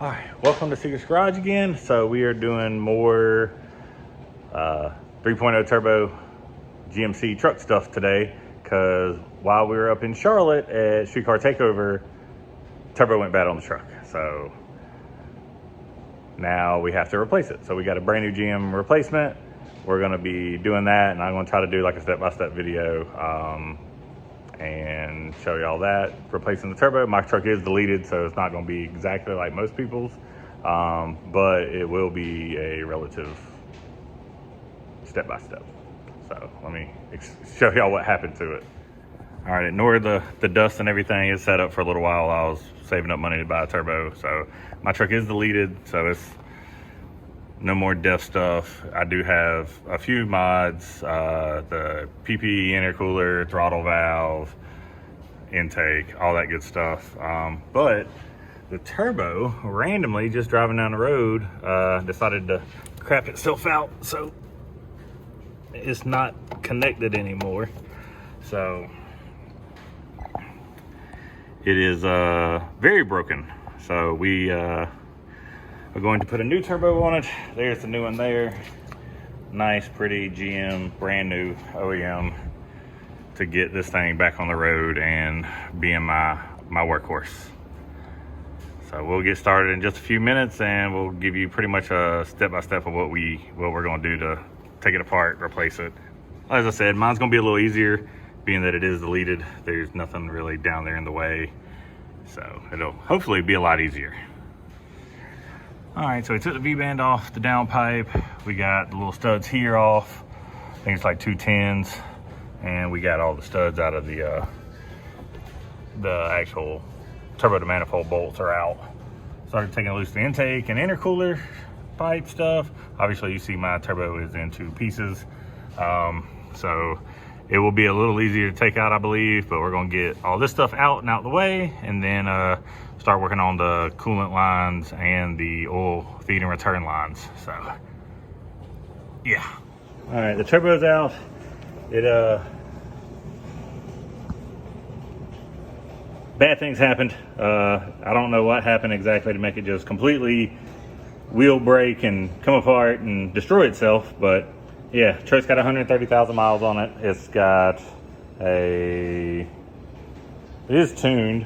All right, welcome to Secret's Garage again. So we are doing more 3.0 turbo GMC truck stuff today because while we were up in Charlotte at Streetcar Takeover, turbo went bad on the truck. So now we have to replace it. So we got a brand new GM replacement. We're going to be doing that, and I'm going to try to do like a step-by-step video and show you all that. Replacing the turbo. My truck is deleted, so it's not going to be exactly like most people's, but it will be a relative step-by-step. So let me show y'all what happened to it. All right, ignore the dust and everything. It's set up for a little while. I was saving up money to buy a turbo, so my truck is deleted, so it's no more deaf stuff. I do have a few mods, the PP intercooler, throttle valve, intake, all that good stuff. But the turbo, randomly, just driving down the road, decided to crap itself out. So it's not connected anymore. So it is very broken. So we we're going to put a new turbo on it. There's the new one there. Nice, pretty GM, brand new OEM to get this thing back on the road and being my workhorse. So we'll get started in just a few minutes, and we'll give you pretty much a step-by-step of what we're going to do to take it apart, replace it. As I said, mine's going to be a little easier, being that it is deleted. There's nothing really down there in the way, so it'll hopefully be a lot easier. All right, so we took the V-band off the downpipe. We got the little studs here off. I think it's like 210s. And we got all the studs out of the actual turbo to manifold bolts are out. Started taking loose the intake and intercooler pipe stuff. Obviously, you see my turbo is in two pieces. So it will be a little easier to take out, I believe, but we're gonna get all this stuff out and out the way, and then start working on the coolant lines and the oil feed and return lines. So yeah. All right, the turbo's out. Bad things happened. I don't know what happened exactly to make it just completely wheel break and come apart and destroy itself, but yeah, truck's got 130,000 miles on it. It is tuned.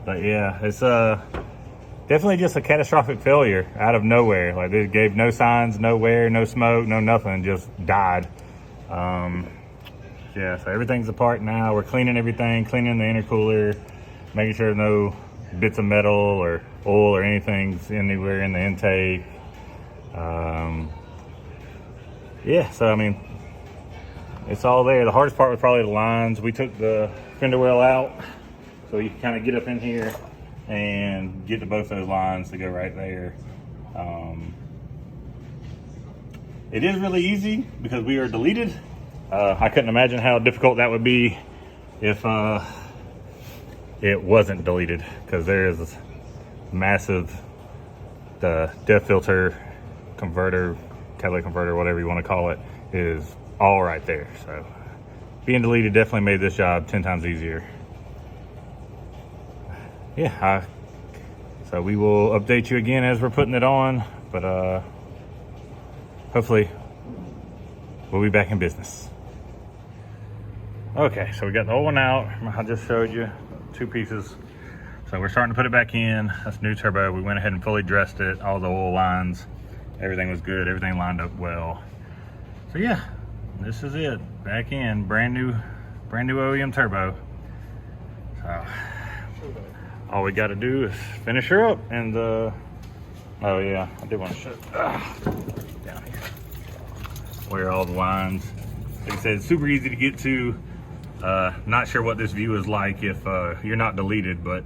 But yeah, it's definitely just a catastrophic failure out of nowhere. Like, it gave no signs, no wear, no smoke, no nothing, just died. Yeah, so everything's apart now. We're cleaning everything, cleaning the intercooler, making sure no bits of metal or oil or anything's anywhere in the intake. Yeah, so I mean, it's all there. The hardest part was probably the lines. We took the fender well out, so you can kind of get up in here and get to both those lines to go right there. It is really easy because we are deleted. I couldn't imagine how difficult that would be if it wasn't deleted, because there is this massive depth filter converter, catalytic converter, whatever you want to call it, is all right there. So being deleted definitely made this job 10 times easier. Yeah, so we will update you again as we're putting it on, but hopefully we'll be back in business. Okay, so we got the old one out. I just showed you two pieces. So we're starting to put it back in. That's new turbo. We went ahead and fully dressed it, all the oil lines. Everything was good, everything lined up well. So yeah, this is it. Back in, brand new OEM turbo. So all we got to do is finish her up, and oh yeah, I did want to show down here where all the lines. Like I said, it's super easy to get to. Not sure what this view is like if you're not deleted, but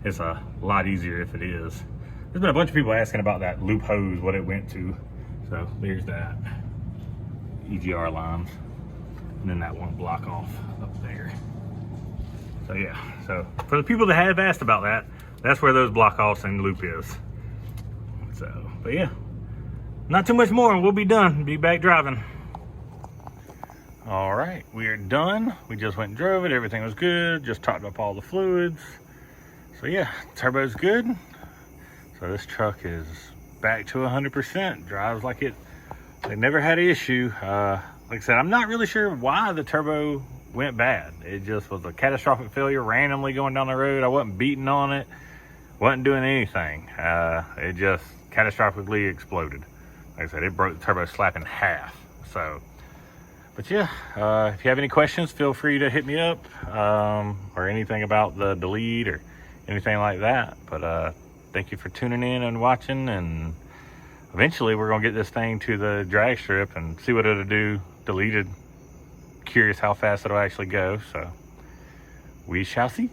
it's a lot easier if it is. There's been a bunch of people asking about that loop hose, what it went to. So there's that EGR lines, and then that one block off up there. So yeah, so for the people that have asked about that, that's where those block offs and loop is. So, but yeah, not too much more and we'll be done, be back driving. All right, we are done. We just went and drove it, everything was good, just topped up all the fluids. So yeah, turbo's good. So this truck is back to 100%. Drives like it never had an issue. Like I said, I'm not really sure why the turbo went bad. It just was a catastrophic failure, randomly going down the road. I wasn't beating on it, wasn't doing anything. It just catastrophically exploded. Like I said, it broke the turbo slap in half. So, but yeah, if you have any questions, feel free to hit me up, or anything about the delete or anything like that. But thank you for tuning in and watching, and eventually we're gonna get this thing to the drag strip and see what it'll do deleted. Curious how fast it'll actually go, so we shall see.